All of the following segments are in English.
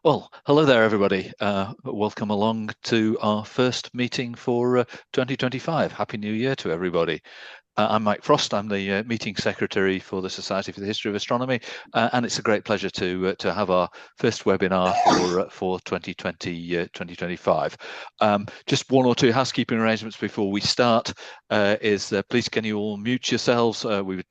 Well, hello there, everybody. Welcome along to our first meeting for 2025. Happy New Year to everybody. I'm Mike Frost. I'm the meeting secretary for the Society for the History of Astronomy, and it's a great pleasure to have our first webinar for 2025. Just one or two housekeeping arrangements before we start. Please can you all mute yourselves? We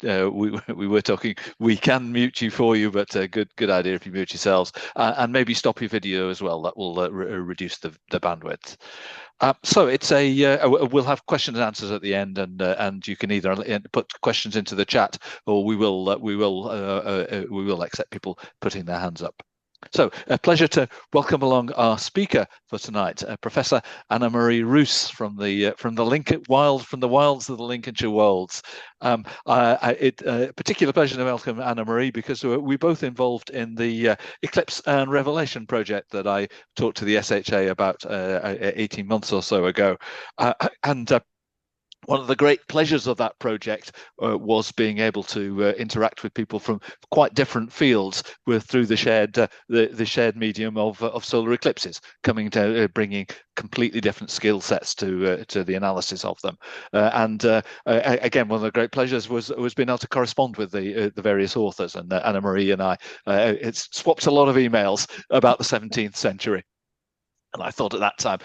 were talking. We can mute you for you, but good idea if you mute yourselves, and maybe stop your video as well. That will reduce the bandwidth. So we'll have questions and answers at the end, and you can either put questions into the chat, or we will accept people putting their hands up. So a pleasure to welcome along our speaker for tonight, Professor Anna Marie Roos from the wilds of the Lincolnshire Wolds. A particular pleasure to welcome Anna Marie because we're both involved in the Eclipse and Revelation project that I talked to the SHA about 18 months or so ago, and one of the great pleasures of that project was being able to interact with people from quite different fields through the shared medium of solar eclipses, coming to bringing completely different skill sets to the analysis of them. Again, one of the great pleasures was being able to correspond with the various authors, and Anna Marie and I swapped a lot of emails about the 17th century. And I thought at that time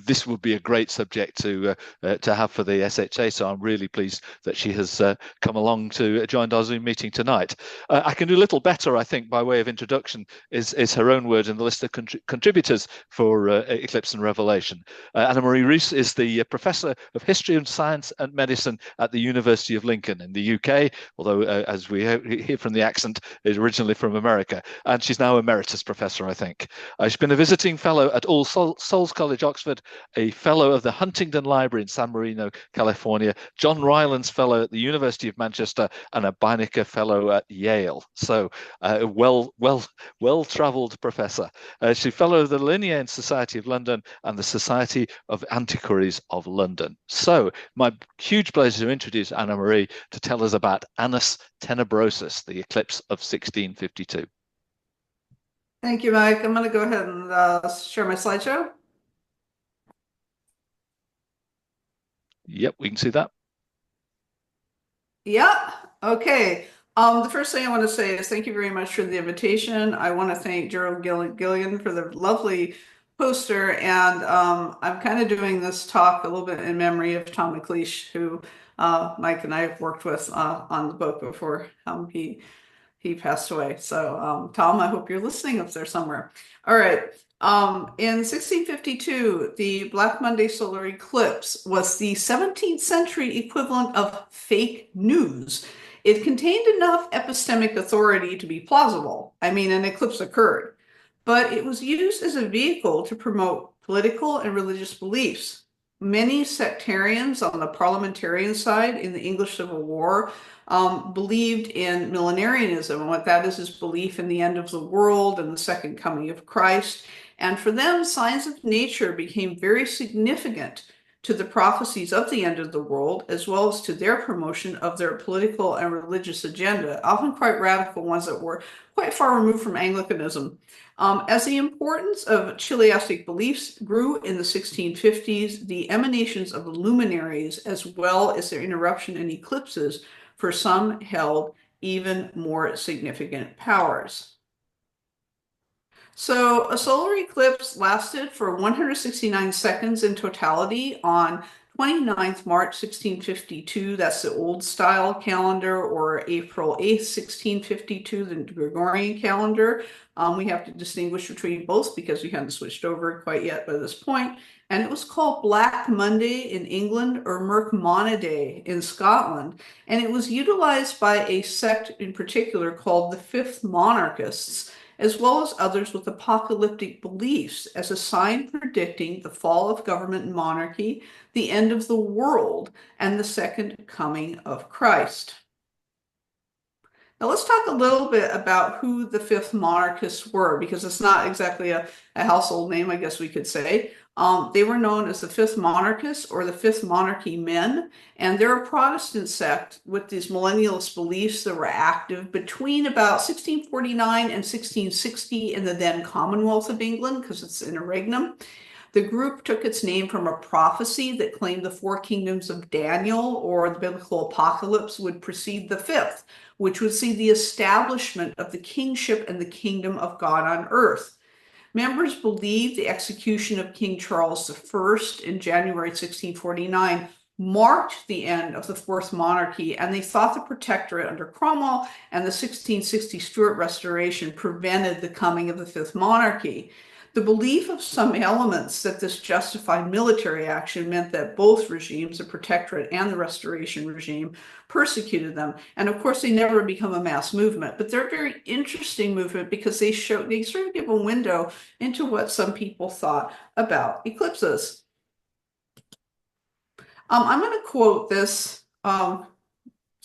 this would be a great subject to have for the SHA. So I'm really pleased that she has come along to join our Zoom meeting tonight. I can do a little better, I think, by way of introduction is her own word in the list of contributors for Eclipse and Revelation. Anna Marie Roos is the Professor of History and Science and Medicine at the University of Lincoln in the UK, although as we hear from the accent, is originally from America, and she's now Emeritus Professor, I think. She's been a visiting fellow at All Souls College, Oxford, a fellow of the Huntington Library in San Marino, California, John Rylands Fellow at the University of Manchester, and a Beinecker Fellow at Yale. So, well-travelled professor. She's a Fellow of the Linnean Society of London and the Society of Antiquaries of London. So, my huge pleasure to introduce Anna Marie to tell us about Annus Tenebrosus, the eclipse of 1652. Thank you, Mike. I'm going to go ahead and share my slideshow. Yep, we can see that. Yeah. Okay. The first thing I want to say is thank you very much for the invitation. I want to thank Gerald Gilligan for the lovely poster, and I'm kind of doing this talk a little bit in memory of Tom McLeish, who Mike and I have worked with on the book before he passed away. So, Tom, I hope you're listening up there somewhere. All right. In 1652, the Black Monday solar eclipse was the 17th century equivalent of fake news. It contained enough epistemic authority to be plausible. I mean, an eclipse occurred, but it was used as a vehicle to promote political and religious beliefs. Many sectarians on the parliamentarian side in the English Civil War believed in millenarianism, and what that is belief in the end of the world and the second coming of Christ. And for them, signs of nature became very significant to the prophecies of the end of the world, as well as to their promotion of their political and religious agenda, often quite radical ones that were quite far removed from Anglicanism. As the importance of chiliastic beliefs grew in the 1650s, the emanations of luminaries, as well as their interruption in eclipses, for some held even more significant powers. So a solar eclipse lasted for 169 seconds in totality on 29th March 1652. That's the old style calendar, or April 8th, 1652, the Gregorian calendar. We have to distinguish between both because we hadn't switched over quite yet by this point. And it was called Black Monday in England, or Merkmoniday in Scotland. And it was utilized by a sect in particular called the Fifth Monarchists, as well as others with apocalyptic beliefs, as a sign predicting the fall of government and monarchy, the end of the world, and the second coming of Christ. Now let's talk a little bit about who the fifth monarchists were, because it's not exactly a household name, I guess we could say. They were known as the fifth monarchists or the fifth monarchy men, and they're a Protestant sect with these millennialist beliefs that were active between about 1649 and 1660 in the then Commonwealth of England, because it's interregnum. The group took its name from a prophecy that claimed the four kingdoms of Daniel, or the biblical apocalypse, would precede the fifth, which would see the establishment of the kingship and the kingdom of God on earth. Members believed the execution of King Charles I in January 1649 marked the end of the Fourth Monarchy, and they thought the Protectorate under Cromwell and the 1660 Stuart Restoration prevented the coming of the Fifth Monarchy. The belief of some elements that this justified military action meant that both regimes, the Protectorate and the Restoration regime, persecuted them. And of course, they never become a mass movement, but they're a very interesting movement because they sort of give a window into what some people thought about eclipses. I'm going to quote this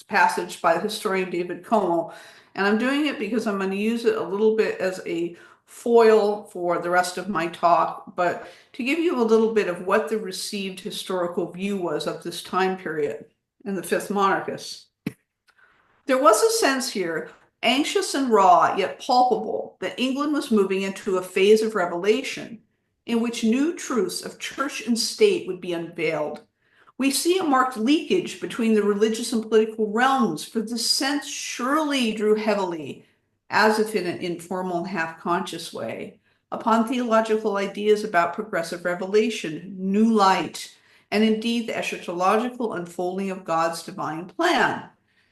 passage by the historian David Como, and I'm doing it because I'm going to use it a little bit as a foil for the rest of my talk, but to give you a little bit of what the received historical view was of this time period in the fifth monarchists. There was a sense here, anxious and raw, yet palpable, that England was moving into a phase of revelation in which new truths of church and state would be unveiled. We see a marked leakage between the religious and political realms, for the sense surely drew heavily, as if in an informal and half-conscious way, upon theological ideas about progressive revelation, new light, and indeed the eschatological unfolding of God's divine plan.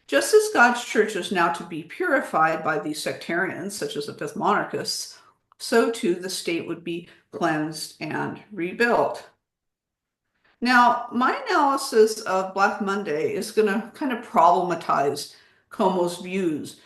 Just as God's church is now to be purified by these sectarians, such as the fifth monarchists, so too the state would be cleansed and rebuilt. Now, my analysis of Black Monday is going to kind of problematize Como's views.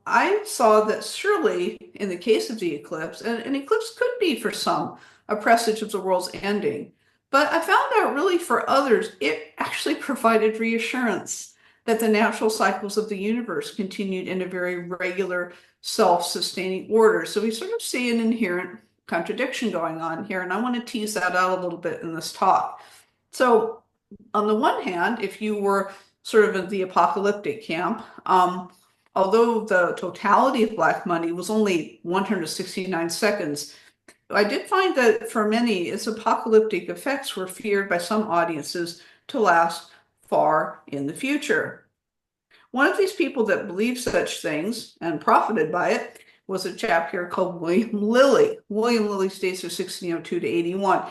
I saw that surely in the case of the eclipse, and an eclipse could be for some a presage of the world's ending, but I found out really for others, it actually provided reassurance that the natural cycles of the universe continued in a very regular, self-sustaining order. So we sort of see an inherent contradiction going on here, and I want to tease that out a little bit in this talk. So on the one hand, if you were sort of in the apocalyptic camp, although the totality of Black Monday was only 169 seconds, I did find that for many, its apocalyptic effects were feared by some audiences to last far in the future. One of these people that believed such things and profited by it was a chap here called William Lilly. William Lilly states from 1602 to 81.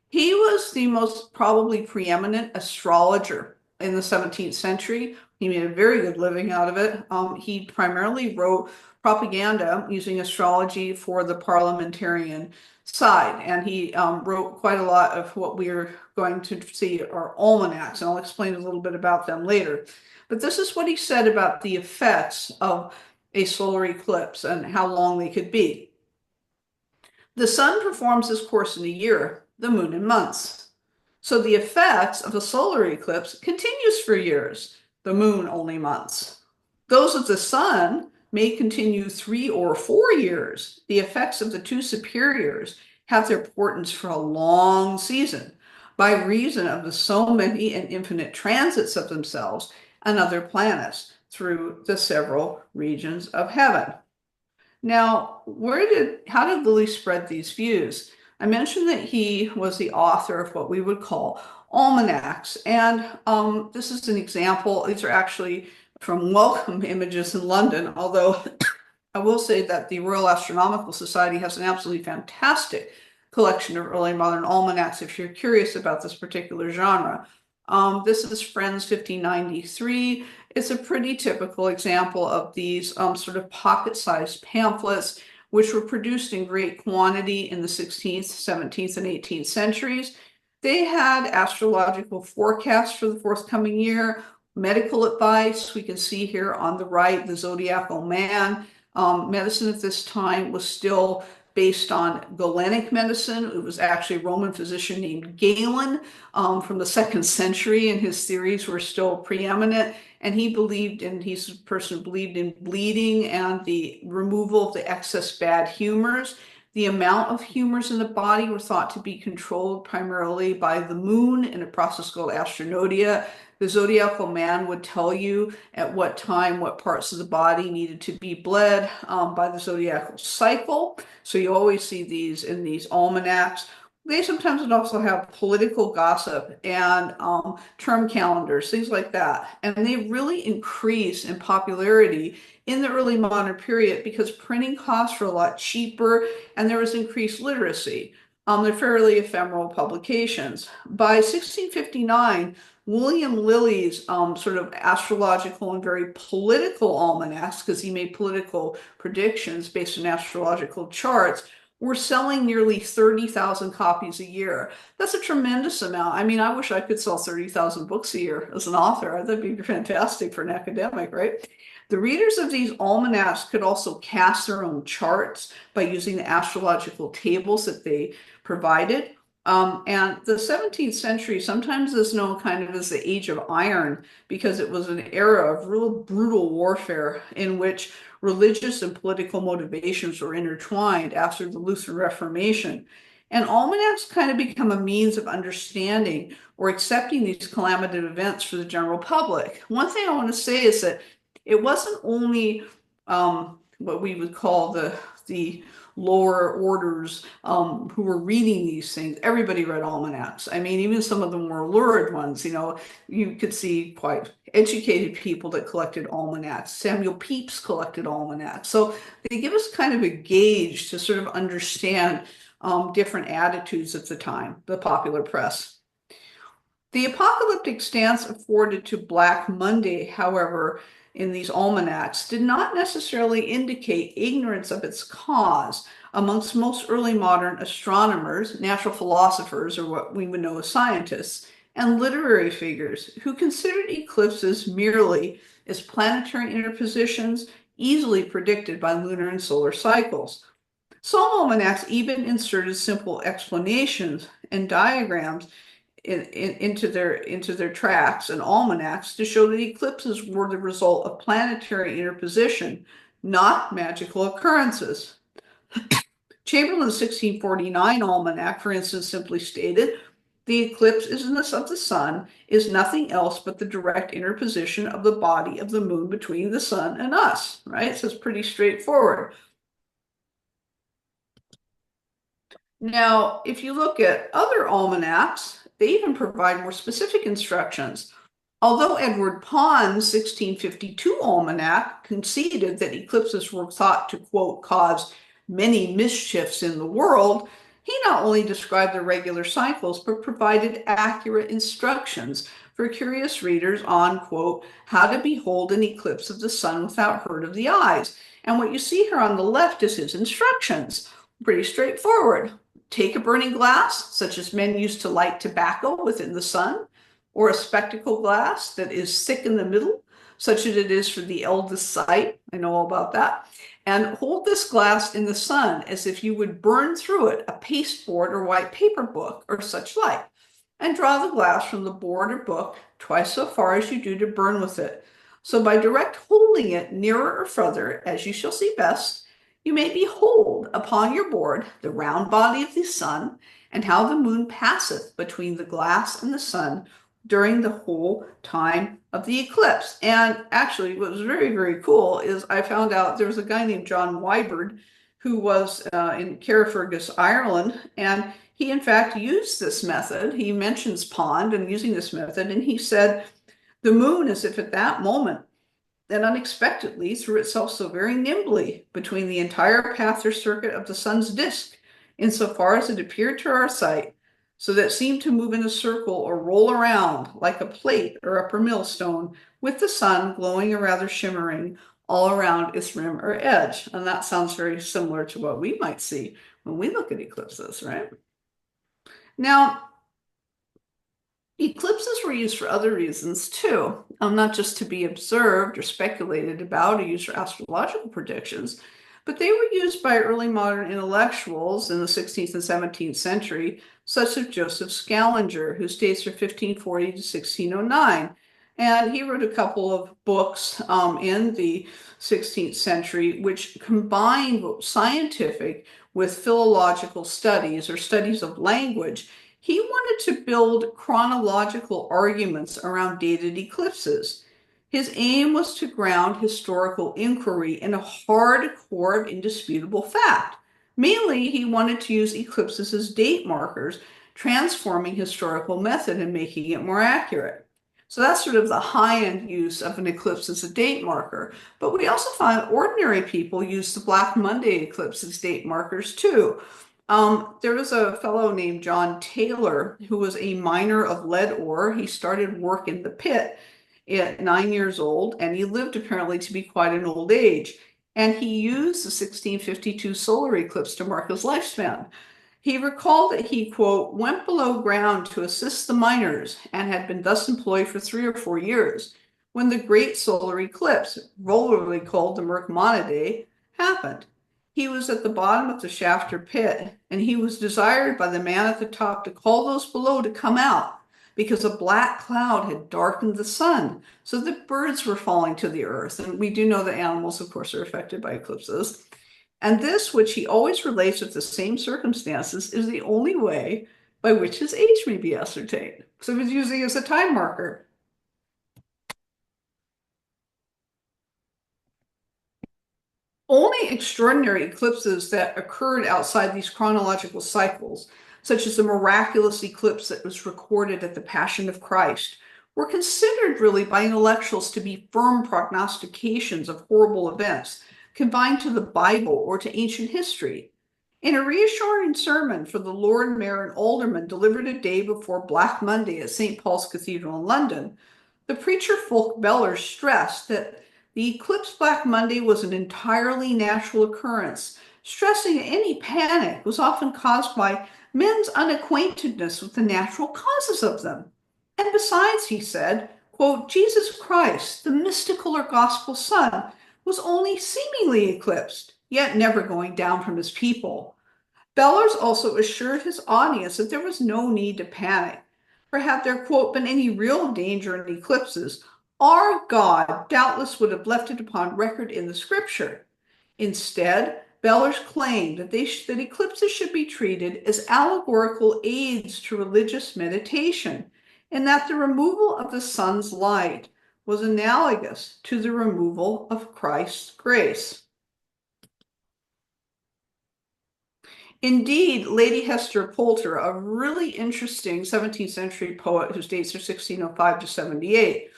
He was the most probably preeminent astrologer in the 17th century. He made a very good living out of it. He primarily wrote propaganda using astrology for the parliamentarian side, and he wrote quite a lot of what we're going to see are almanacs, and I'll explain a little bit about them later. But this is what he said about the effects of a solar eclipse and how long they could be. The sun performs its course in a year, the moon in months. So the effects of a solar eclipse continues for years, the moon only months. Those of the sun may continue 3 or 4 years. The effects of the two superiors have their importance for a long season by reason of the so many and infinite transits of themselves and other planets through the several regions of heaven. Now, how did Lilly spread these views? I mentioned that he was the author of what we would call almanacs, and this is an example. These are actually from Welcome Images in London, although I will say that the Royal Astronomical Society has an absolutely fantastic collection of early modern almanacs if you're curious about this particular genre. This is Friends 1593. It's a pretty typical example of these sort of pocket-sized pamphlets, which were produced in great quantity in the 16th, 17th, and 18th centuries. They had astrological forecasts for the forthcoming year, medical advice. We can see here on the right the zodiacal man. Medicine at this time was still based on Galenic medicine. It was actually a Roman physician named Galen from the 2nd century, and his theories were still preeminent. And he's a person who believed in bleeding and the removal of the excess bad humors. The amount of humors in the body were thought to be controlled primarily by the moon in a process called astronodia. The zodiacal man would tell you at what time, what parts of the body needed to be bled by the zodiacal cycle. So you always see these in these almanacs. They sometimes would also have political gossip and term calendars, things like that. And they really increase in popularity in the early modern period because printing costs were a lot cheaper and there was increased literacy. They're fairly ephemeral publications. By 1659, William Lilly's sort of astrological and very political almanacs, because he made political predictions based on astrological charts, were selling nearly 30,000 copies a year. That's a tremendous amount. I mean, I wish I could sell 30,000 books a year as an author. That'd be fantastic for an academic, right? The readers of these almanacs could also cast their own charts by using the astrological tables that they provided. And the 17th century sometimes is known kind of as the Age of Iron because it was an era of real brutal warfare in which religious and political motivations were intertwined after the Lutheran Reformation. And almanacs kind of become a means of understanding or accepting these calamitous events for the general public. One thing I want to say is that it wasn't only what we would call the lower orders who were reading these things. Everybody read almanacs. I mean, even some of the more lurid ones, you could see quite educated people that collected almanacs. Samuel Pepys collected almanacs. So they give us kind of a gauge to sort of understand different attitudes at the time, the popular press. The apocalyptic stance afforded to Black Monday, however, in these almanacs did not necessarily indicate ignorance of its cause amongst most early modern astronomers, natural philosophers, or what we would know as scientists, and literary figures who considered eclipses merely as planetary interpositions easily predicted by lunar and solar cycles. Some almanacs even inserted simple explanations and diagrams into their tracts and almanacs to show that eclipses were the result of planetary interposition, not magical occurrences. Chamberlain's 1649 almanac, for instance, simply stated, the eclipse of the sun is nothing else but the direct interposition of the body of the moon between the sun and us, right? So it's pretty straightforward. Now, if you look at other almanacs, they even provide more specific instructions. Although Edward Pond's 1652 almanac conceded that eclipses were thought to, quote, cause many mischiefs in the world, he not only described the regular cycles, but provided accurate instructions for curious readers on, quote, how to behold an eclipse of the sun without hurt of the eyes. And what you see here on the left is his instructions. Pretty straightforward. Take a burning glass, such as men used to light tobacco within the sun, or a spectacle glass that is thick in the middle, such as it is for the eldest sight. I know all about that. And hold this glass in the sun as if you would burn through it a pasteboard or white paper book or such like. And draw the glass from the board or book twice so far as you do to burn with it. So by direct holding it nearer or further, as you shall see best, you may behold upon your board the round body of the sun, and how the moon passeth between the glass and the sun during the whole time of the eclipse. And actually, what was very, very cool is I found out there was a guy named John Wyberd who was in Carrickfergus, Ireland, and he in fact used this method. He mentions Pond and using this method, and he said, the moon, as if at that moment, then unexpectedly threw itself so very nimbly between the entire path or circuit of the sun's disk, insofar as it appeared to our sight, so that it seemed to move in a circle or roll around like a plate or upper millstone, with the sun glowing or rather shimmering all around its rim or edge. And that sounds very similar to what we might see when we look at eclipses, right? Now, eclipses were used for other reasons too, not just to be observed or speculated about or used for astrological predictions, but they were used by early modern intellectuals in the 16th and 17th century, such as Joseph Scaliger, who states from 1540 to 1609. And he wrote a couple of books in the 16th century which combined scientific with philological studies or studies of language. He wanted to build chronological arguments around dated eclipses. His aim was to ground historical inquiry in a hard core of indisputable fact. Mainly, he wanted to use eclipses as date markers, transforming historical method and making it more accurate. So that's sort of the high-end use of an eclipse as a date marker. But we also find ordinary people use the Black Monday eclipse as date markers too. There was a fellow named John Taylor who was a miner of lead ore. He started work in the pit at 9 years old, and he lived apparently to be quite an old age. And he used the 1652 solar eclipse to mark his lifespan. He recalled that he, quote, went below ground to assist the miners and had been thus employed for 3 or 4 years when the great solar eclipse, vulgarly called the Merkmanidae, happened. He was at the bottom of the shaft or pit, and he was desired by the man at the top to call those below to come out, because a black cloud had darkened the sun, so that birds were falling to the earth. And we do know that animals, of course, are affected by eclipses. And this, which he always relates with the same circumstances, is the only way by which his age may be ascertained. So he was using it as a time marker. Only extraordinary eclipses that occurred outside these chronological cycles, such as the miraculous eclipse that was recorded at the Passion of Christ, were considered really by intellectuals to be firm prognostications of horrible events, confined to the Bible or to ancient history. In a reassuring sermon for the Lord Mayor and Aldermen delivered a day before Black Monday at St. Paul's Cathedral in London, the preacher Fulk Beller stressed that the eclipse Black Monday was an entirely natural occurrence, stressing that any panic was often caused by men's unacquaintedness with the natural causes of them. And besides, he said, quote, Jesus Christ, the mystical or gospel Son, was only seemingly eclipsed, yet never going down from his people. Bellers also assured his audience that there was no need to panic, for had there, quote, been any real danger in eclipses, our God doubtless would have left it upon record in the scripture. Instead, Bellers claimed that that eclipses should be treated as allegorical aids to religious meditation, and that the removal of the sun's light was analogous to the removal of Christ's grace. Indeed, Lady Hester Poulter, a really interesting 17th century poet whose dates are 1605 to 78,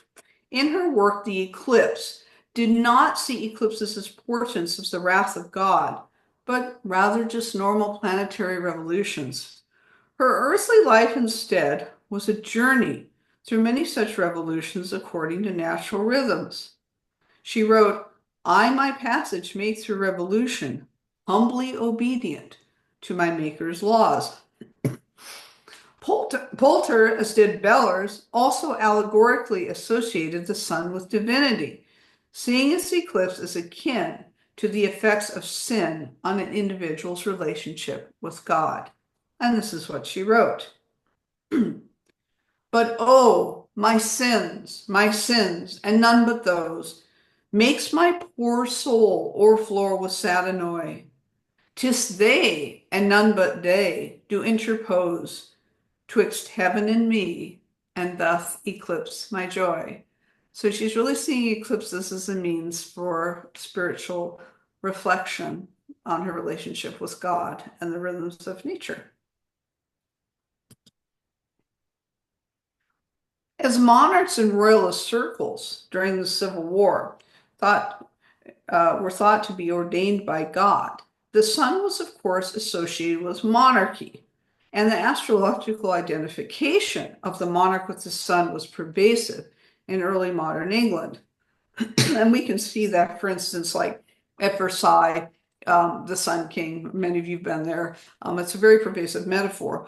in her work, The Eclipse, did not see eclipses as portents of the wrath of God, but rather just normal planetary revolutions. Her earthly life instead was a journey through many such revolutions according to natural rhythms. She wrote, I my passage made through revolution, humbly obedient to my Maker's laws. Poulter, as did Bellers, also allegorically associated the sun with divinity, seeing its eclipse as akin to the effects of sin on an individual's relationship with God. And this is what she wrote. But oh, my sins, and none but those, makes my poor soul o'erflow with sad annoy. 'Tis they, and none but they, do interpose twixt heaven and me, and doth eclipse my joy. So she's really seeing eclipses as a means for spiritual reflection on her relationship with God and the rhythms of nature. As monarchs in royalist circles during the Civil War were thought to be ordained by God, the sun was, of course, associated with monarchy, and the astrological identification of the monarch with the sun was pervasive in early modern England. And we can see that, for instance, like at Versailles, the Sun King, many of you have been there. It's a very pervasive metaphor.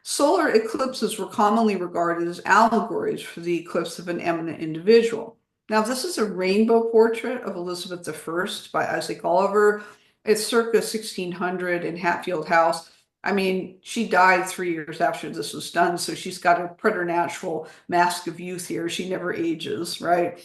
Solar eclipses were commonly regarded as allegories for the eclipse of an eminent individual. Now, this is a rainbow portrait of Elizabeth I by Isaac Oliver. It's circa 1600 in Hatfield House. I mean, she died 3 years after this was done, so she's got a preternatural mask of youth here. She never ages, right?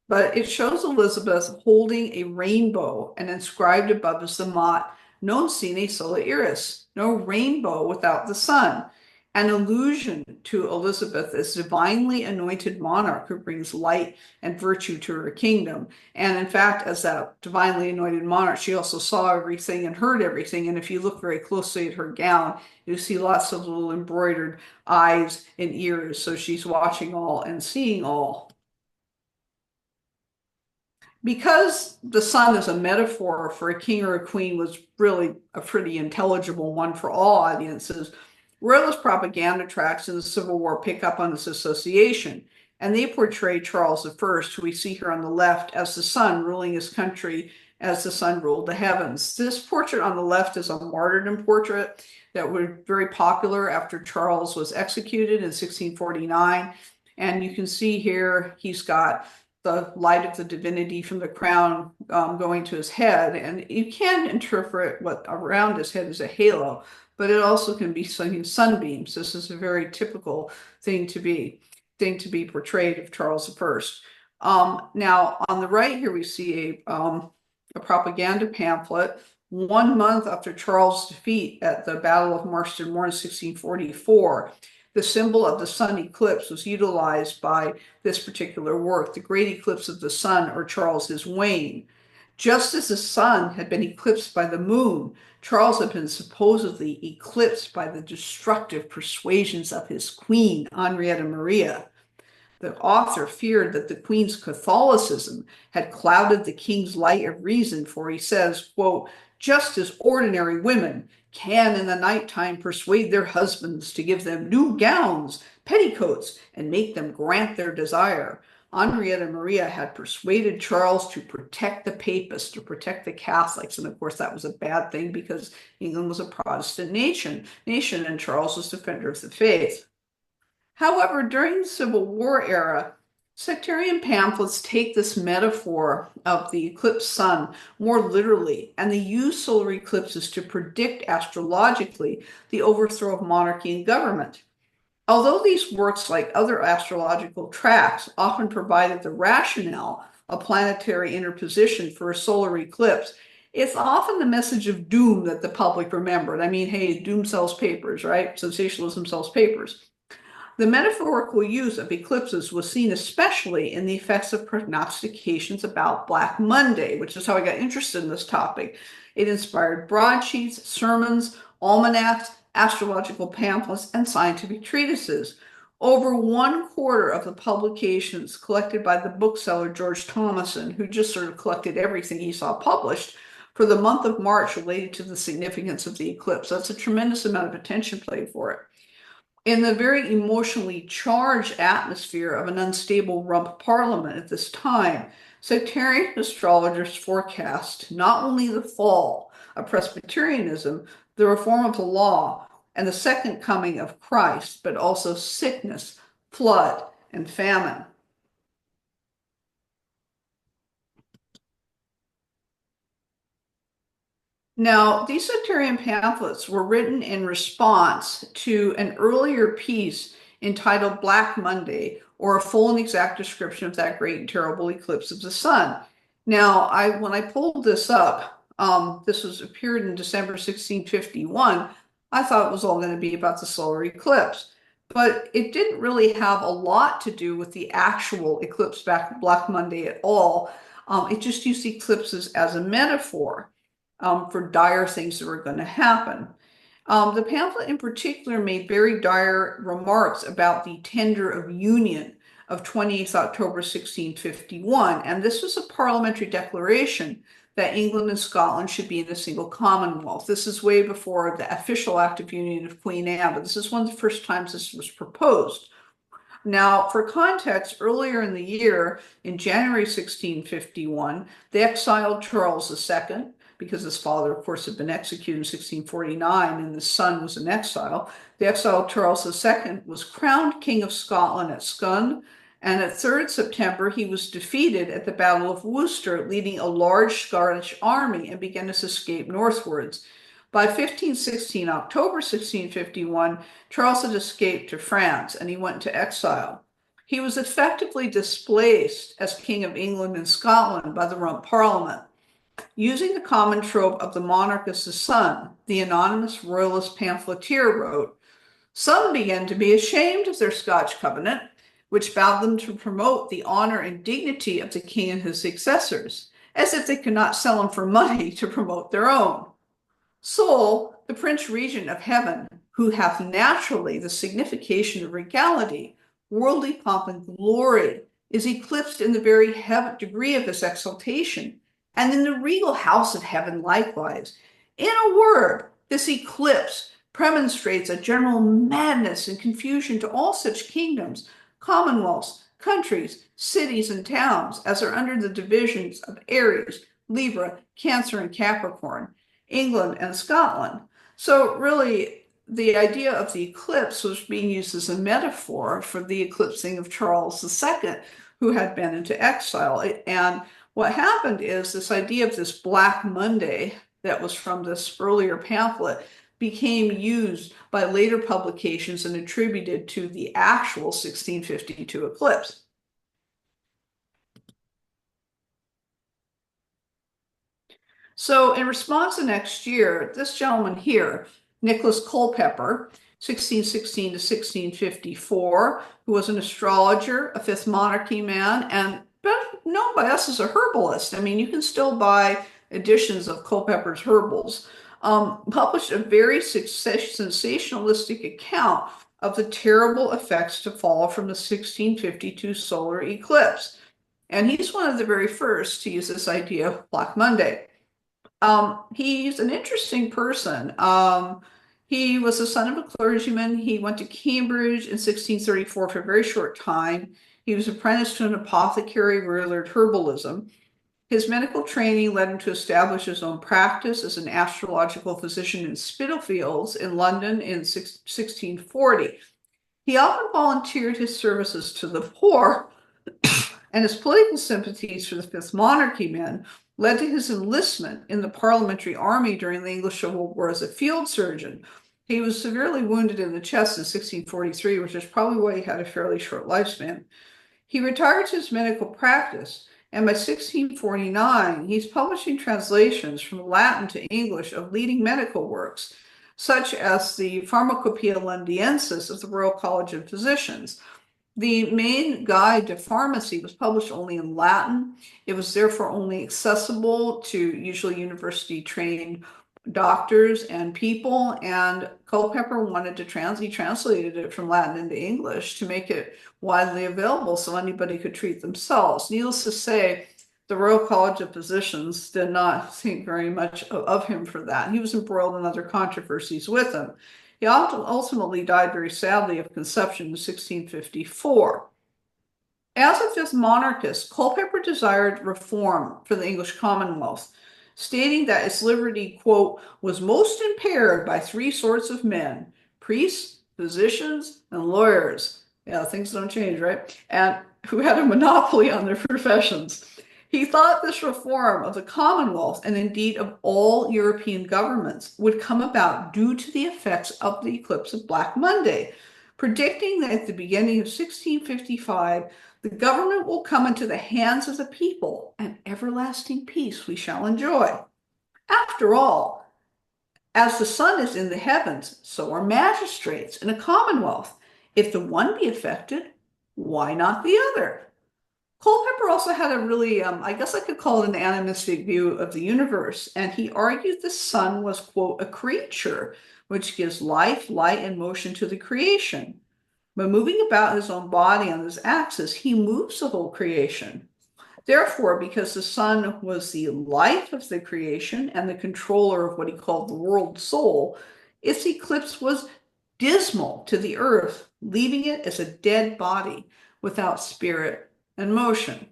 But it shows Elizabeth holding a rainbow, and inscribed above is the motto, Non sine sola iris, no rainbow without the sun, an allusion to Elizabeth as divinely anointed monarch who brings light and virtue to her kingdom. And in fact, as that divinely anointed monarch, she also saw everything and heard everything. And if you look very closely at her gown, you see lots of little embroidered eyes and ears. So she's watching all and seeing all. Because the sun is a metaphor for a king or a queen was really a pretty intelligible one for all audiences, royalist propaganda tracts in the Civil War pick up on this association, and they portray Charles I, who we see here on the left, as the sun ruling his country as the sun ruled the heavens. This portrait on the left is a martyrdom portrait that was very popular after Charles was executed in 1649. And you can see here he's got the light of the divinity from the crown going to his head. And you can interpret what around his head is a halo, but it also can be sunbeams. This is a very typical thing to be portrayed of Charles I. Now, on the right here, we see a propaganda pamphlet 1 month after Charles' defeat at the Battle of Marston Moor in 1644. The symbol of the sun eclipse was utilized by this particular work, the great eclipse of the sun, or Charles's wane. Just as the sun had been eclipsed by the moon, Charles had been supposedly eclipsed by the destructive persuasions of his queen, Henrietta Maria. The author feared that the queen's Catholicism had clouded the king's light of reason, for he says, quote, just as ordinary women can in the nighttime persuade their husbands to give them new gowns, petticoats, and make them grant their desire, Henrietta Maria had persuaded Charles to protect the papists, to protect the Catholics. And of course, that was a bad thing because England was a Protestant nation, and Charles was defender of the faith. However, during the Civil War era, sectarian pamphlets take this metaphor of the eclipsed sun more literally, and they use solar eclipses to predict astrologically the overthrow of monarchy and government. Although these works, like other astrological tracts, often provided the rationale of planetary interposition for a solar eclipse, it's often the message of doom that the public remembered. I mean, hey, doom sells papers, right? Sensationalism sells papers. The metaphorical use of eclipses was seen especially in the effects of prognostications about Black Monday, which is how I got interested in this topic. It inspired broadsheets, sermons, almanacs, astrological pamphlets, and scientific treatises. Over 1/4 of the publications collected by the bookseller George Thomason, who just sort of collected everything he saw published, for the month of March related to the significance of the eclipse. That's a tremendous amount of attention played for it. In the very emotionally charged atmosphere of an unstable rump parliament at this time, sectarian astrologers forecast not only the fall of Presbyterianism, the reform of the law, and the second coming of Christ, but also sickness, flood, and famine. Now, these sectarian pamphlets were written in response to an earlier piece entitled Black Monday, or a full and exact description of that great and terrible eclipse of the sun. Now, when I pulled this up, this was appeared in December 1651. I thought it was all going to be about the solar eclipse, but it didn't really have a lot to do with the actual eclipse Black Monday at all. It just used eclipses as a metaphor for dire things that were going to happen. The pamphlet in particular made very dire remarks about the tender of union of 28th October 1651, and this was a parliamentary declaration that England and Scotland should be in a single commonwealth. This is way before the official Act of Union of Queen Anne, but this is one of the first times this was proposed. Now, for context, earlier in the year, in January 1651, they exiled Charles II, because his father, of course, had been executed in 1649 and the son was in exile. The exiled Charles II was crowned King of Scotland at Scone, And at 3rd September, he was defeated at the Battle of Worcester, leading a large Scottish army, and began his escape northwards. By 1516, October 1651, Charles had escaped to France and he went into exile. He was effectively displaced as King of England and Scotland by the Rump Parliament. Using the common trope of the monarch as the son, the anonymous royalist pamphleteer wrote, "Some began to be ashamed of their Scotch covenant, which bound them to promote the honor and dignity of the king and his successors, as if they could not sell him for money to promote their own. Soul, the Prince Regent of Heaven, who hath naturally the signification of regality, worldly pomp and glory, is eclipsed in the very degree of his exaltation, and in the regal house of heaven likewise. In a word, this eclipse premonstrates a general madness and confusion to all such kingdoms, commonwealths, countries, cities, and towns as are under the divisions of Aries, Libra, Cancer, and Capricorn, England and Scotland." So really, the idea of the eclipse was being used as a metaphor for the eclipsing of Charles II, who had been into exile. And what happened is this idea of this Black Monday that was from this earlier pamphlet became used by later publications and attributed to the actual 1652 eclipse. So in response the next year, this gentleman here, Nicholas Culpeper, 1616 to 1654, who was an astrologer, a Fifth Monarchy man, and known by us as a herbalist. I mean, you can still buy editions of Culpeper's Herbals, published a very sensationalistic account of the terrible effects to follow from the 1652 solar eclipse. And he's one of the very first to use this idea of Black Monday. He's an interesting person. He was the son of a clergyman. He went to Cambridge in 1634 for a very short time. He was apprenticed to an apothecary where he learned herbalism. His medical training led him to establish his own practice as an astrological physician in Spitalfields in London in 1640. He often volunteered his services to the poor, and his political sympathies for the Fifth Monarchy men led to his enlistment in the Parliamentary Army during the English Civil War as a field surgeon. He was severely wounded in the chest in 1643, which is probably why he had a fairly short lifespan. He retired to his medical practice, and by 1649, he's publishing translations from Latin to English of leading medical works, such as the Pharmacopoeia Londinensis of the Royal College of Physicians. The main guide to pharmacy was published only in Latin. It was therefore only accessible to usually university-trained doctors and people, and Culpeper wanted to he translated it from Latin into English to make it widely available so anybody could treat themselves. Needless to say, the Royal College of Physicians did not think very much of him for that. He was embroiled in other controversies with him. He ultimately died very sadly of consumption in 1654. As a Fifth Monarchist, Culpeper desired reform for the English Commonwealth, stating that its liberty, quote, was most impaired by three sorts of men: priests, physicians, and lawyers. Yeah, things don't change, right? And who had a monopoly on their professions. He thought this reform of the Commonwealth, and indeed of all European governments, would come about due to the effects of the eclipse of Black Monday, predicting that at the beginning of 1655, the government will come into the hands of the people, and everlasting peace we shall enjoy. After all, as the sun is in the heavens, so are magistrates in a commonwealth. If the one be affected, why not the other? Culpeper also had a really, I guess I could call it an animistic view of the universe, and he argued the sun was, quote, a creature, which gives life, light, and motion to the creation. By moving about his own body on this axis, he moves the whole creation. Therefore, because the sun was the life of the creation and the controller of what he called the world soul, its eclipse was dismal to the earth, leaving it as a dead body without spirit and motion.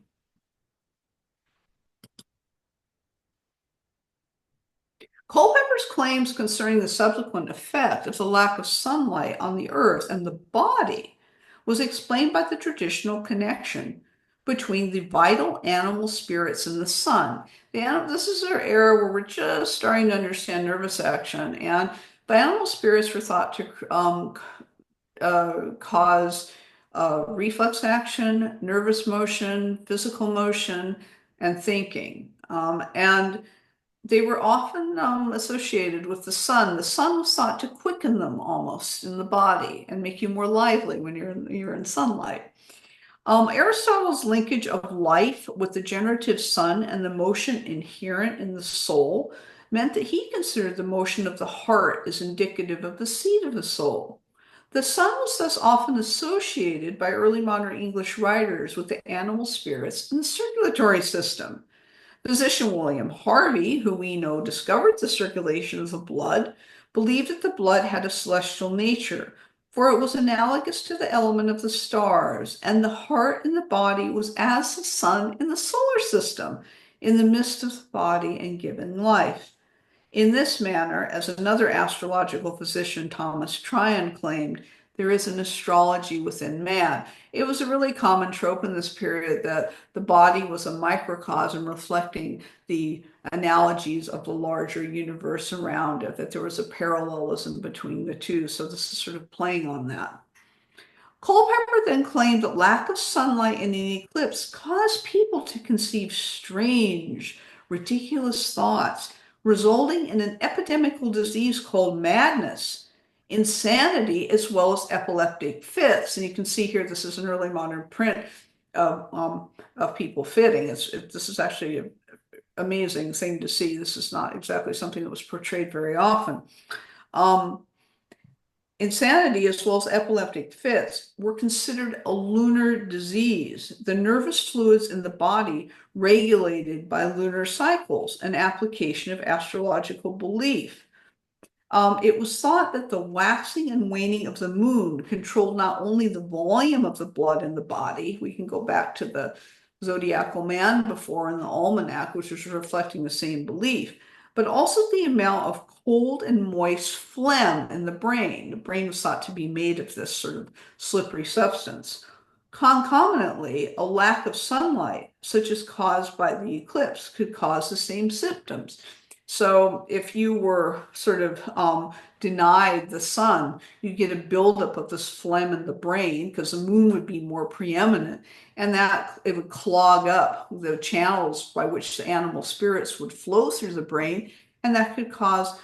Culpeper's claims concerning the subsequent effect of the lack of sunlight on the earth and the body was explained by the traditional connection between the vital animal spirits and the sun. This is our era where we're just starting to understand nervous action, and the animal spirits were thought to cause reflex action, nervous motion, physical motion, and thinking. And they were often associated with the sun. The sun was thought to quicken them almost in the body and make you more lively when you're in sunlight. Aristotle's linkage of life with the generative sun and the motion inherent in the soul meant that he considered the motion of the heart as indicative of the seat of the soul. The sun was thus often associated by early modern English writers with the animal spirits and the circulatory system. Physician William Harvey, who we know discovered the circulation of the blood, believed that the blood had a celestial nature, for it was analogous to the element of the stars, and the heart in the body was as the sun in the solar system, in the midst of the body and giving life. In this manner, as another astrological physician, Thomas Tryon, claimed, there is an astrology within man. It was a really common trope in this period that the body was a microcosm reflecting the analogies of the larger universe around it, that there was a parallelism between the two. So this is sort of playing on that. Culpeper then claimed that lack of sunlight in an eclipse caused people to conceive strange, ridiculous thoughts, resulting in an epidemical disease called madness, insanity, as well as epileptic fits. And you can see here, this is an early modern print of people fitting. This is actually an amazing thing to see. This is not exactly something that was portrayed very often. Insanity, as well as epileptic fits, were considered a lunar disease. The nervous fluids in the body regulated by lunar cycles, an application of astrological belief. It was thought that the waxing and waning of the moon controlled not only the volume of the blood in the body, we can go back to the zodiacal man before in the almanac, which was reflecting the same belief, but also the amount of cold and moist phlegm in the brain. The brain was thought to be made of this sort of slippery substance. Concomitantly, a lack of sunlight, such as caused by the eclipse, could cause the same symptoms. So if you were sort of denied the sun, you get a buildup of this phlegm in the brain because the moon would be more preeminent, and that it would clog up the channels by which the animal spirits would flow through the brain, and that could cause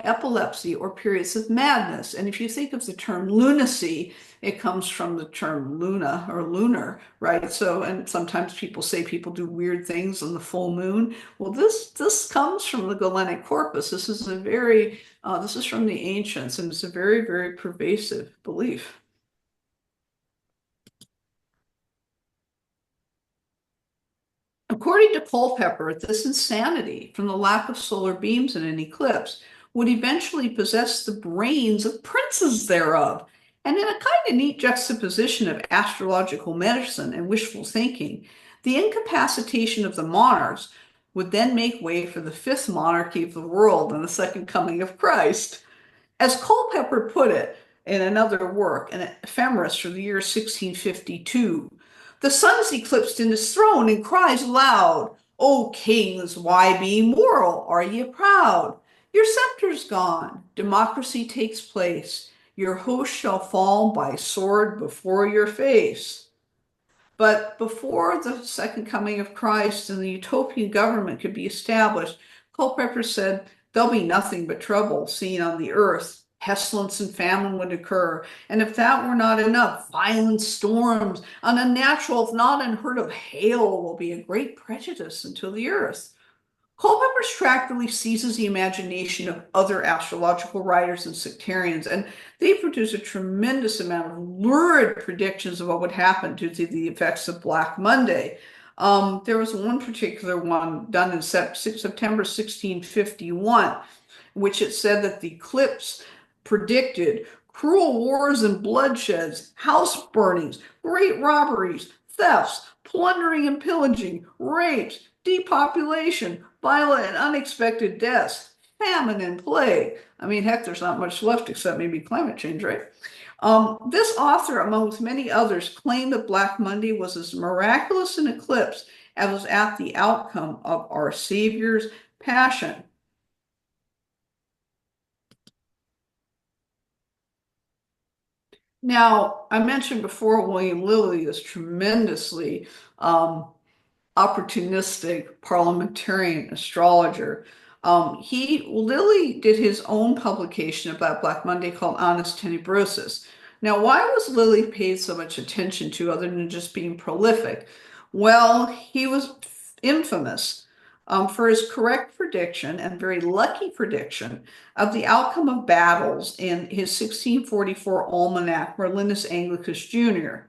epilepsy or periods of madness. And if you think of the term lunacy, it comes from the term luna or lunar, right? So, and sometimes people say people do weird things on the full moon. Well, this comes from the Galenic corpus. This is this is from the ancients, and it's a very, very pervasive belief. According to Culpeper, this insanity from the lack of solar beams in an eclipse would eventually possess the brains of princes thereof. And in a kind of neat juxtaposition of astrological medicine and wishful thinking, the incapacitation of the monarchs would then make way for the fifth monarchy of the world and the second coming of Christ. As Culpeper put it in another work, an ephemeris for the year 1652, the sun is eclipsed in his throne and cries aloud, O kings, why be moral? Are ye proud? Your scepter's gone, democracy takes place. Your host shall fall by sword before your face. But before the second coming of Christ and the utopian government could be established, Culpeper said, there'll be nothing but trouble seen on the earth. Pestilence and famine would occur. And if that were not enough, violent storms, an unnatural, if not unheard of hail will be a great prejudice unto the earth. Culpeper's tract really seizes the imagination of other astrological writers and sectarians, and they produce a tremendous amount of lurid predictions of what would happen due to the effects of Black Monday. There was one particular one done in September 1651, which it said that the eclipse predicted cruel wars and bloodsheds, house burnings, great robberies, thefts, plundering and pillaging, rapes, depopulation, violent and unexpected deaths, famine and plague. I mean, heck, there's not much left except maybe climate change, right? This author, among many others, claimed that Black Monday was as miraculous an eclipse as was at the outcome of our Savior's passion. Now, I mentioned before William Lilly is tremendously opportunistic parliamentarian astrologer. Lilly did his own publication about Black Monday called Annus Tenebrosus. Now, why was Lilly paid so much attention to other than just being prolific? Well, he was infamous for his correct prediction and very lucky prediction of the outcome of battles in his 1644 almanac, Merlinus Anglicus Jr.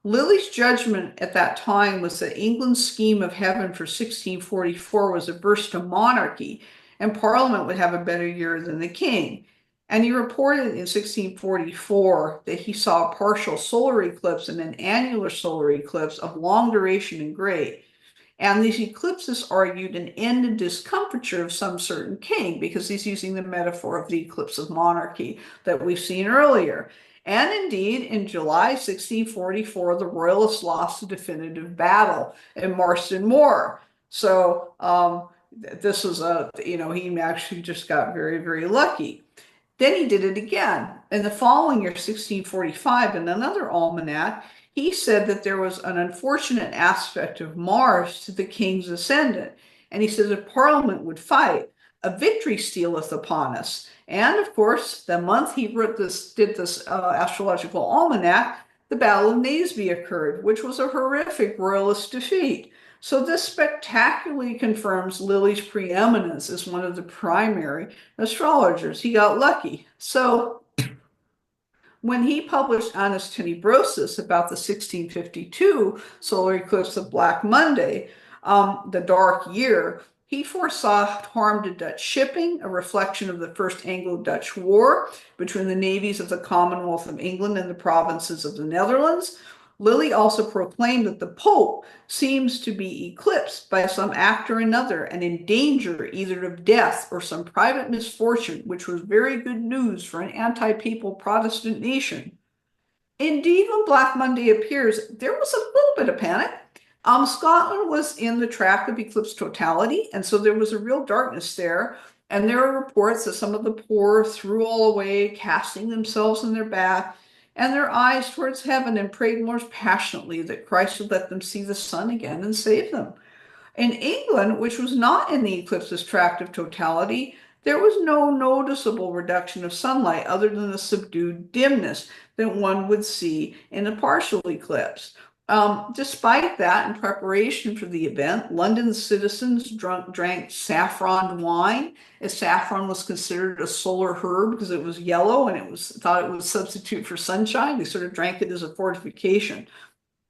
Lilly's judgment at that time was that England's scheme of heaven for 1644 was averse to monarchy, and Parliament would have a better year than the king. And he reported in 1644 that he saw a partial solar eclipse and an annular solar eclipse of long duration and great. And these eclipses argued an end in discomfiture of some certain king, because he's using the metaphor of the eclipse of monarchy that we've seen earlier. And indeed, in July 1644, the royalists lost a definitive battle in Marston Moor. So this was he actually just got very, very lucky. Then he did it again. In the following year, 1645, in another almanac, he said that there was an unfortunate aspect of Mars to the king's ascendant. And he said that Parliament would fight. A victory stealeth upon us. And of course, the month he did this astrological almanac, the Battle of Naseby occurred, which was a horrific royalist defeat. So this spectacularly confirms Lilly's preeminence as one of the primary astrologers. He got lucky. So when he published Annus Tenebrosus about the 1652 solar eclipse of Black Monday, the dark year, he foresaw harm to Dutch shipping, a reflection of the First Anglo-Dutch War between the navies of the Commonwealth of England and the provinces of the Netherlands. Lilly also proclaimed that the Pope seems to be eclipsed by some act or another and in danger either of death or some private misfortune, which was very good news for an anti-papal Protestant nation. Indeed, when Black Monday appears, there was a little bit of panic. Scotland was in the track of eclipse totality, and so there was a real darkness there. And there are reports that some of the poor threw all away, casting themselves in their bath and their eyes towards heaven, and prayed most passionately that Christ would let them see the sun again and save them. In England, which was not in the eclipse's tract of totality, there was no noticeable reduction of sunlight other than the subdued dimness that one would see in a partial eclipse. Despite that, in preparation for the event, London citizens drank saffron wine, as saffron was considered a solar herb because it was yellow and it was thought it would substitute for sunshine. They sort of drank it as a fortification.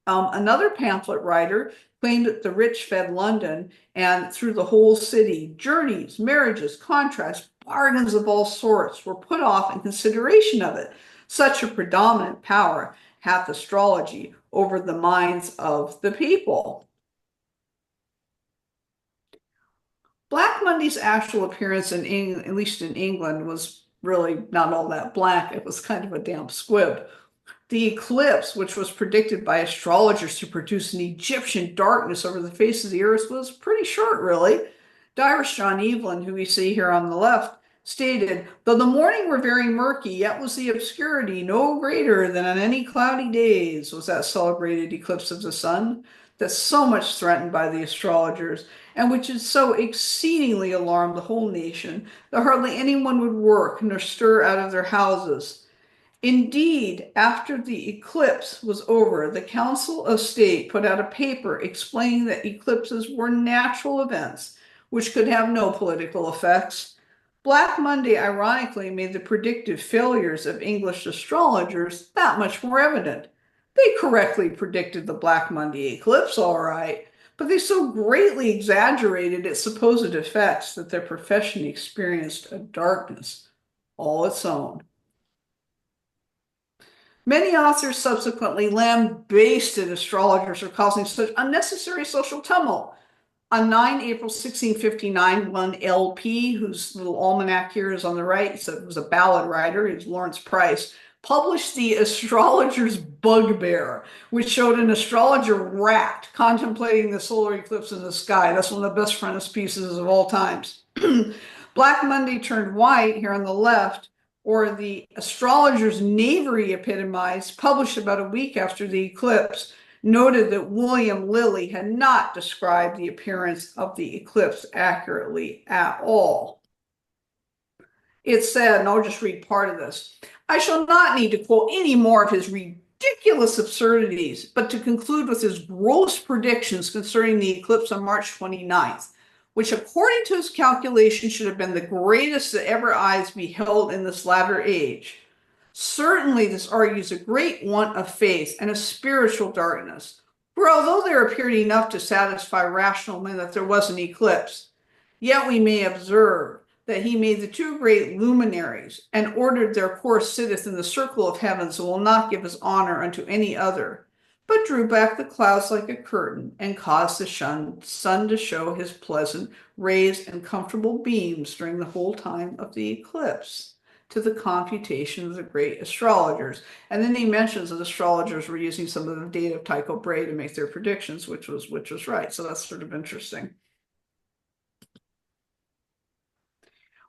Another pamphlet writer claimed that the rich fed London, and through the whole city, journeys, marriages, contracts, bargains of all sorts were put off in consideration of it. Such a predominant power hath astrology over the minds of the people. Black Monday's actual appearance in England, at least in England, was really not all that black. It was kind of a damp squib. The eclipse, which was predicted by astrologers to produce an Egyptian darkness over the face of the earth, was pretty short, really. Diarist John Evelyn, who we see here on the left, stated, though the morning were very murky, yet was the obscurity no greater than on any cloudy days, was that celebrated eclipse of the sun that's so much threatened by the astrologers, and which had so exceedingly alarmed the whole nation that hardly anyone would work nor stir out of their houses. Indeed, after the eclipse was over, the Council of State put out a paper explaining that eclipses were natural events which could have no political effects. Black Monday, ironically, made the predictive failures of English astrologers that much more evident. They correctly predicted the Black Monday eclipse, all right, but they so greatly exaggerated its supposed effects that their profession experienced a darkness all its own. Many authors subsequently lambasted astrologers for causing such unnecessary social tumult. On 9 April 1659, one LP, whose little almanac here is on the right, so it was a ballad writer, it was Lawrence Price, published the Astrologer's Bugbear, which showed an astrologer rat contemplating the solar eclipse in the sky. That's one of the best frontispieces of all times. Black Monday turned white here on the left, or the Astrologer's Knavery epitomized, published about a week after the eclipse, noted that William Lilly had not described the appearance of the eclipse accurately at all. It said, and I'll just read part of this, I shall not need to quote any more of his ridiculous absurdities, but to conclude with his gross predictions concerning the eclipse on March 29th, which according to his calculation should have been the greatest that ever eyes beheld in this latter age. Certainly, this argues a great want of faith and a spiritual darkness. For although there appeared enough to satisfy rational men that there was an eclipse, yet we may observe that he made the two great luminaries and ordered their course sitteth in the circle of heavens and will not give his honor unto any other, but drew back the clouds like a curtain and caused the sun to show his pleasant rays and comfortable beams during the whole time of the eclipse, to the computation of the great astrologers. And then he mentions that astrologers were using some of the data of Tycho Brahe to make their predictions, which was right. So that's sort of interesting.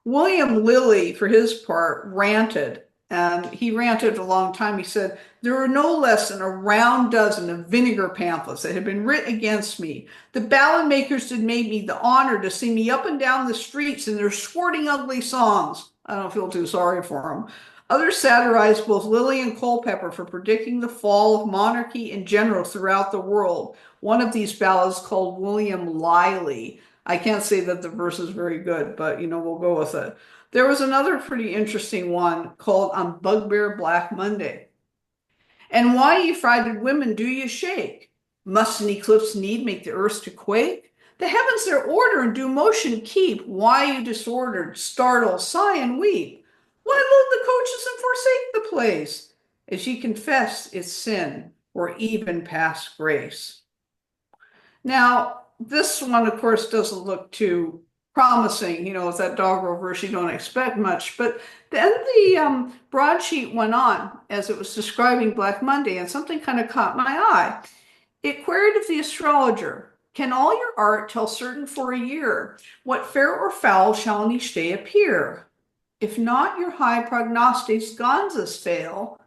William Lilly, for his part, ranted, and he ranted a long time. He said, there were no less than a round dozen of vinegar pamphlets that had been writ against me. The ballad makers had made me the honor to sing me up and down the streets in their squirting ugly songs. I don't feel too sorry for them. Others satirized both Lilly and Culpeper for predicting the fall of monarchy in general throughout the world. One of these ballads, called William Liley, I can't say that the verse is very good, but we'll go with it. There was another pretty interesting one called On Bugbear Black Monday. And why, ye frighted women, do ye shake? Must an eclipse need make the earth to quake? The heavens their order and due motion keep. Why you disordered, startle, sigh, and weep? Why load the coaches and forsake the place? As ye confess its sin, or even past grace. Now, this one, of course, doesn't look too promising. With that doggerel verse, you don't expect much. But then the broadsheet went on as it was describing Black Monday, and something kind of caught my eye. It queried of the astrologer, can all your art tell certain for a year what fair or foul shall in each day appear? If not your high prognostics gonzas fail,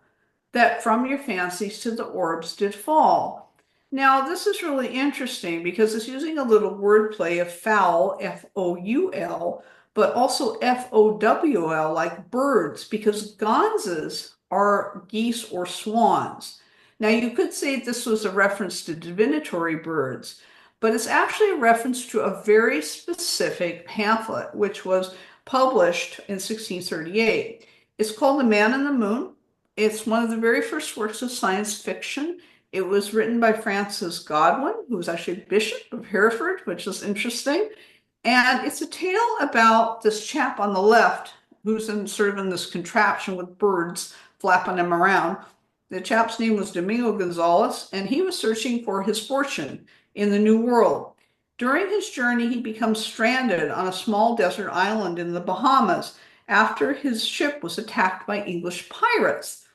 that from your fancies to the orbs did fall. Now, this is really interesting because it's using a little wordplay of fowl, F-O-U-L, but also F-O-W-L, like birds, because gonzas are geese or swans. Now, you could say this was a reference to divinatory birds, but it's actually a reference to a very specific pamphlet, which was published in 1638. It's called The Man in the Moon. It's one of the very first works of science fiction. It was written by Francis Godwin, who was actually Bishop of Hereford, which is interesting. And it's a tale about this chap on the left who's in this contraption with birds flapping him around. The chap's name was Domingo Gonzalez, and he was searching for his fortune in the New World. During his journey, he becomes stranded on a small desert island in the Bahamas after his ship was attacked by English pirates.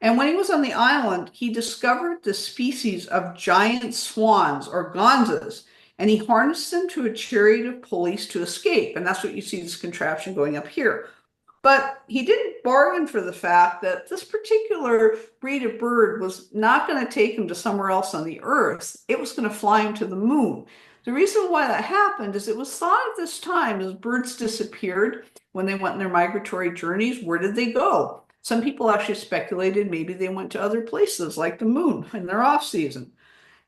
And when he was on the island, he discovered the species of giant swans, or gonzas, and he harnessed them to a chariot of pulleys to escape. And that's what you see this contraption going up here. But he didn't bargain for the fact that this particular breed of bird was not going to take him to somewhere else on the earth. It was going to fly him to the moon. The reason why that happened is it was thought at this time as birds disappeared when they went on their migratory journeys, where did they go? Some people actually speculated maybe they went to other places like the moon in their off season.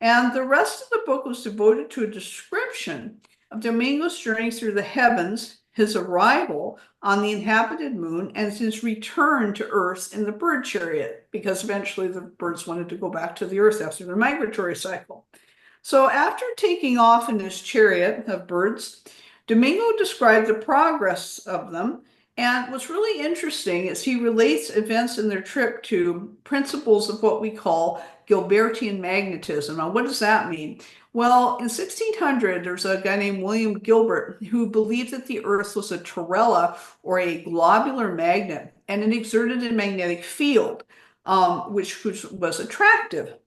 And the rest of the book was devoted to a description of Domingo's journey through the heavens, his arrival on the inhabited moon, and his return to Earth in the bird chariot, because eventually the birds wanted to go back to the Earth after their migratory cycle. So after taking off in his chariot of birds, Domingo described the progress of them. And what's really interesting is he relates events in their trip to principles of what we call Gilbertian magnetism. Now, what does that mean? Well, in 1600, there's a guy named William Gilbert who believed that the Earth was a terrella or a globular magnet, and it exerted a magnetic field, which was attractive.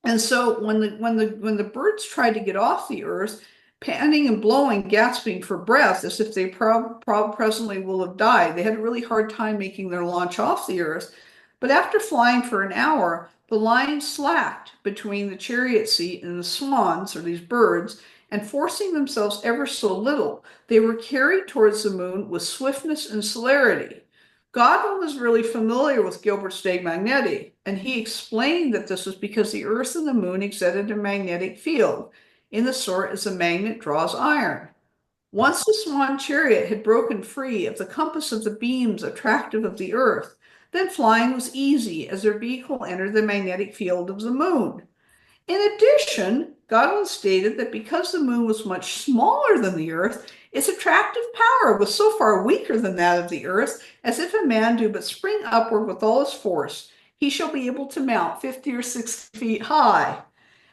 And so when the birds tried to get off the earth, panting and blowing, gasping for breath, as if they presently will have died, they had a really hard time making their launch off the earth. But after flying for an hour, the line slacked between the chariot seat and the swans, or these birds, and forcing themselves ever so little, they were carried towards the moon with swiftness and celerity. Godwin was really familiar with Gilbert's De Magneti, and he explained that this was because the Earth and the Moon exerted a magnetic field, in the sort as a magnet draws iron. Once the swan chariot had broken free of the compass of the beams attractive of the Earth, then flying was easy as their vehicle entered the magnetic field of the Moon. In addition, Godwin stated that because the moon was much smaller than the Earth, its attractive power was so far weaker than that of the Earth, as if a man do but spring upward with all his force, he shall be able to mount 50 or 60 feet high.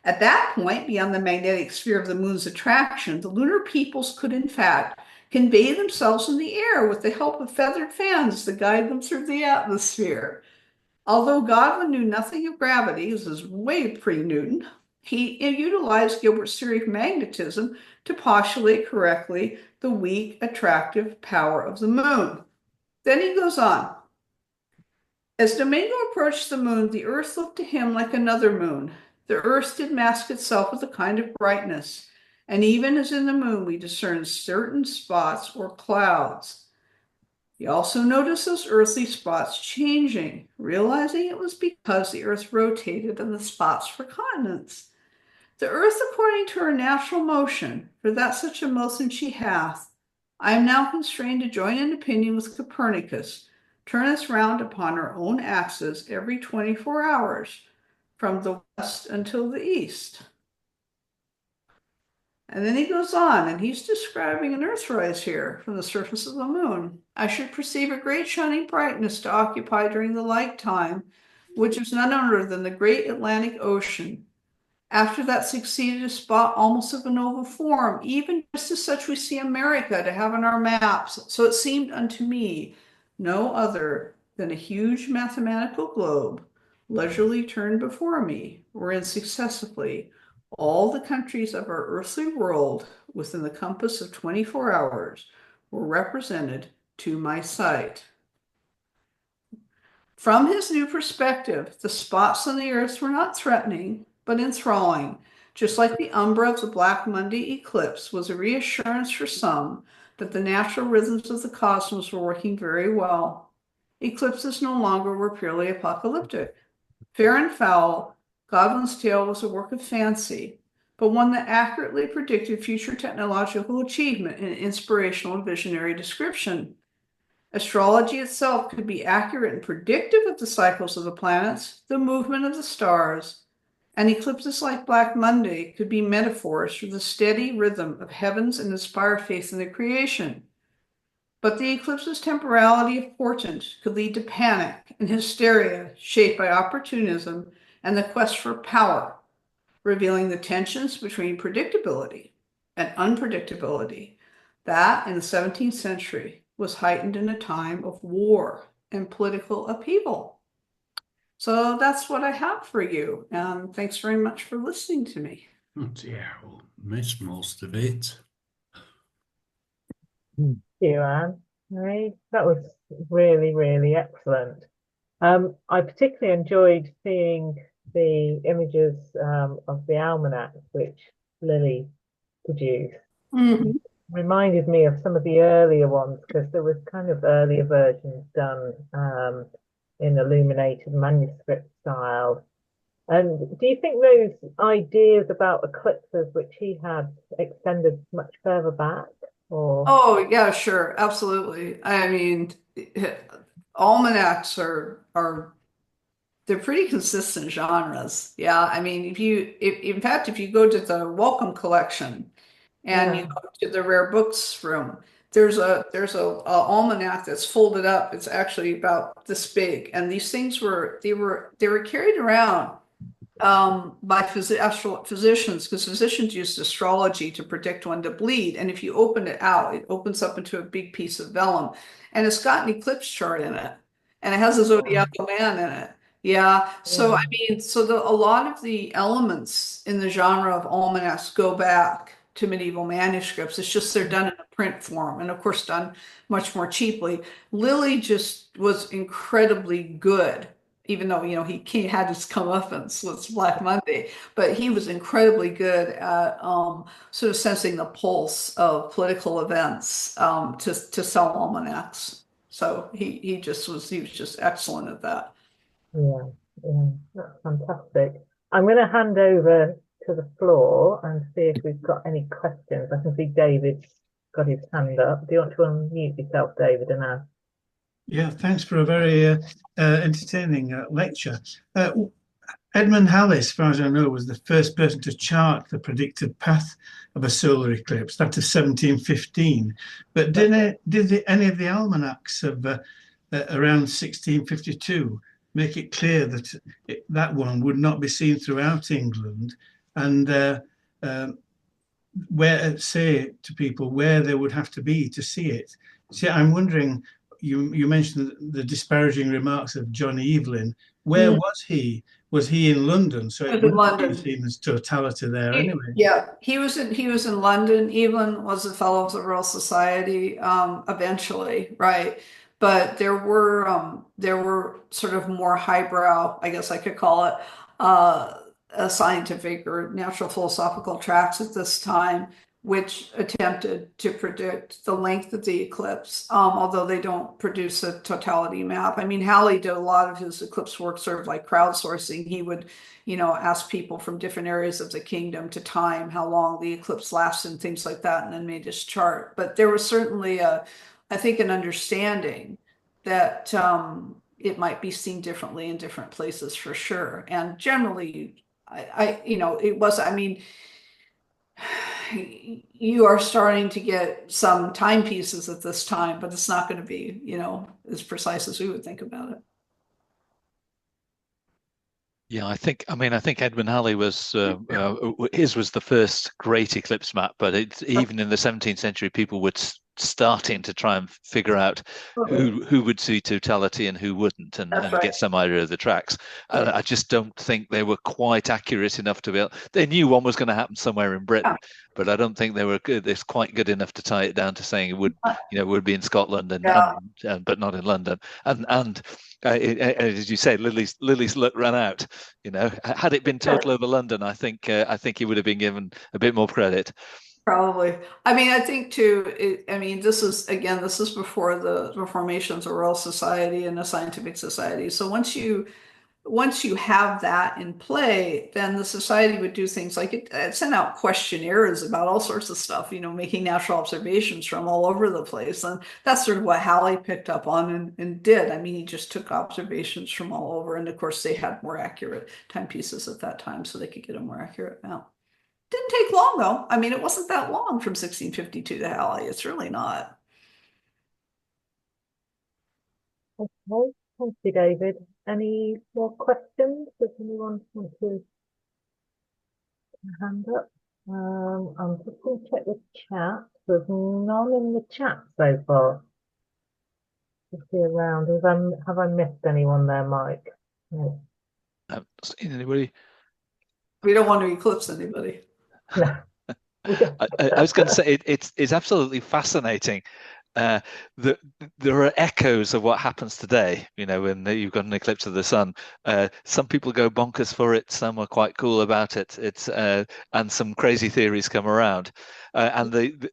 At that point, beyond the magnetic sphere of the moon's attraction, the lunar peoples could, in fact, convey themselves in the air with the help of feathered fans to guide them through the atmosphere. Although Godwin knew nothing of gravity, this is way pre-Newton, he utilized Gilbert's theory of magnetism to postulate correctly the weak attractive power of the moon. Then he goes on. As Domingo approached the moon, the earth looked to him like another moon. The earth did mask itself with a kind of brightness, and even as in the moon we discern certain spots or clouds. He also noticed those earthly spots changing, realizing it was because the earth rotated and the spots were continents. The earth according to her natural motion, for that such a motion she hath, I am now constrained to join in opinion with Copernicus, turneth round upon her own axis every 24 hours, from the west until the east. And then he goes on, and he's describing an earthrise here from the surface of the moon. I should perceive a great shining brightness to occupy during the light time, which is none other than the great Atlantic Ocean. After that succeeded a spot almost of an oval form, even just as such we see America to have on our maps. So it seemed unto me no other than a huge mathematical globe, leisurely turned before me, wherein successively all the countries of our earthly world within the compass of 24 hours were represented to my sight. From his new perspective, the spots on the earth were not threatening, but enthralling. Just like the umbra of the Black Monday eclipse was a reassurance for some that the natural rhythms of the cosmos were working very well. Eclipses no longer were purely apocalyptic. Fair and foul, Godwin's tale was a work of fancy, but one that accurately predicted future technological achievement in inspirational and visionary description. Astrology itself could be accurate and predictive of the cycles of the planets, the movement of the stars, and eclipses like Black Monday could be metaphors for the steady rhythm of heavens and inspire faith in the creation. But the eclipse's temporality of portent could lead to panic and hysteria shaped by opportunism and the quest for power, revealing the tensions between predictability and unpredictability. That, in the 17th century, was heightened in a time of war and political upheaval. So that's what I have for you. And thanks very much for listening to me. Oh dear, we'll miss most of it. Thank you, Anne. Right. That was really, really excellent. I particularly enjoyed seeing the images of the almanac which Lily produced. Mhm. Reminded me of some of the earlier ones because there was kind of earlier versions done in illuminated manuscript style. And do you think those ideas about eclipses which he had extended much further back? Or Oh, yeah, sure. Absolutely. I mean, almanacs are they're pretty consistent genres. Yeah. I mean, in fact, if you go to the Welcome collection and you yeah, go to the rare books room, there's a almanac that's folded up. It's actually about this big. And these things were they were carried around by actual physicians, because physicians used astrology to predict when to bleed. And if you open it out, it opens up into a big piece of vellum, and it's got an eclipse chart in it, and it has a zodiacal man in it. Yeah. So I Yeah. mean, a lot of the elements in the genre of almanacs go back to medieval manuscripts. It's just they're done in a print form, and of course done much more cheaply. Lilly just was incredibly good, even though he had his comeuppance with Black Monday, but he was incredibly good at sort of sensing the pulse of political events to sell almanacs. So he was just excellent at that. Yeah, yeah, that's fantastic. I'm going to hand over to the floor and see if we've got any questions. I can see David's got his hand up. Do you want to unmute yourself, David, and ask? Yeah, thanks for a very entertaining lecture. Edmund Halley, as far as I know, was the first person to chart the predicted path of a solar eclipse. That of 1715. But did any of the almanacs of around 1652 make it clear that that one would not be seen throughout England, and where say to people where they would have to be to see it? See, I'm wondering. You mentioned the disparaging remarks of John Evelyn. Where was he? Was he in London? So He it was in wouldn't have been London. seen as totality there anyway. Yeah, he was in London. Evelyn was a fellow of the Royal Society eventually, right? But there were sort of more highbrow, I guess I could call it, scientific or natural philosophical tracks at this time, which attempted to predict the length of the eclipse, although they don't produce a totality map. I mean, Halley did a lot of his eclipse work sort of like crowdsourcing. He would ask people from different areas of the kingdom to time how long the eclipse lasts and things like that, and then made this chart. But there was certainly I think, an understanding that it might be seen differently in different places for sure. And generally, it was, I mean, you are starting to get some timepieces at this time, but it's not going to be, as precise as we would think about it. Yeah, I think Edwin Halley was his was the first great eclipse map, but even in the 17th century, people were starting to try and figure out who would see totality and who wouldn't, and That's right. get some idea of the tracks. And I just don't think they were quite accurate enough to be able. They knew one was going to happen somewhere in Britain, but I don't think they were good. It's quite good enough to tie it down to saying it would, would be in Scotland and but not in London. And as you say, Lily's luck ran out. Had it been total over London, I think he would have been given a bit more credit. Probably. I mean, I think too, this is before the formations of Royal Society and the Scientific Society. So once you have that in play, then the society would do things like it sent out questionnaires about all sorts of stuff, making natural observations from all over the place. And that's sort of what Halley picked up on and did. I mean, he just took observations from all over. And of course, they had more accurate timepieces at that time, so they could get a more accurate map. Didn't take long though. I mean, it wasn't that long from 1652 to Halley. It's really not. Okay, thank you, David. Any more questions? Does anyone want to hand up? I'm just going to check the chat. There's none in the chat so far. Just see around. Have I missed anyone there, Mike? No. I haven't seen anybody. We don't want to eclipse anybody. No. I was going to say it's absolutely fascinating. There are echoes of what happens today. When you've got an eclipse of the sun, some people go bonkers for it. Some are quite cool about it. And some crazy theories come around. And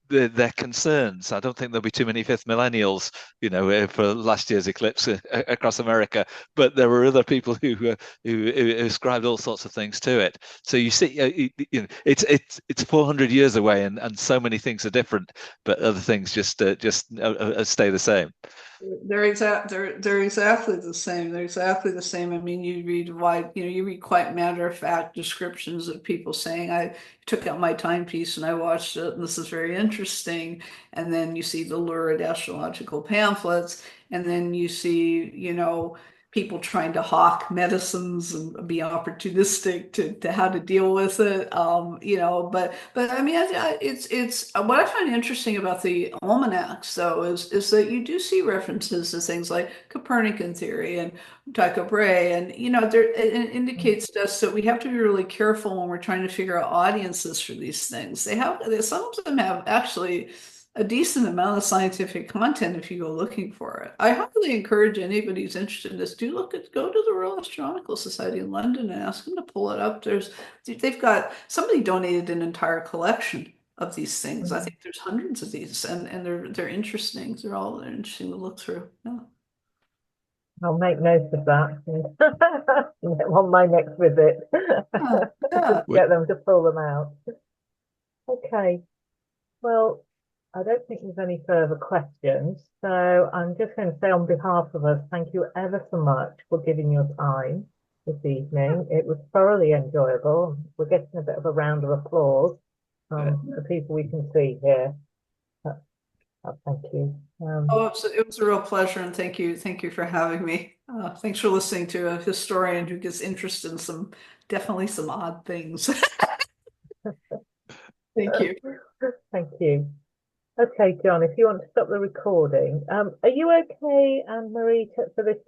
their concerns. I don't think there'll be too many fifth millennials, for last year's eclipse across America. But there were other people who ascribed all sorts of things to it. So you see, it's 400 years away, and so many things are different, but other things just stay the same. They're exactly the same. They're exactly the same. I mean, you read quite matter-of-fact descriptions of people saying, I took out my timepiece and I watched it, and this is very interesting. And then you see the lurid astrological pamphlets, and then you see, people trying to hawk medicines and be opportunistic to how to deal with it. But I mean, it's what I find interesting about the almanacs, though, is that you do see references to things like Copernican theory and Tycho Brahe, and it indicates to us that we have to be really careful when we're trying to figure out audiences for these things. Some of them have actually a decent amount of scientific content if you go looking for it. I highly encourage anybody who's interested in this, go to the Royal Astronomical Society in London and ask them to pull it up. They've got somebody donated an entire collection of these things. I think there's hundreds of these, and they're interesting. They're interesting to look through. Yeah. I'll make note of that on my next visit. Yeah. Get them to pull them out. Okay. Well, I don't think there's any further questions. So I'm just going to say on behalf of us, thank you ever so much for giving your time this evening. It was thoroughly enjoyable. We're getting a bit of a round of applause from the people we can see here. Thank you. It was a real pleasure, and thank you for having me. Thanks for listening to a historian who gets interested in definitely some odd things. Thank you. Thank you. Okay, John, if you want to stop the recording, are you okay, Anne-Marie, for this to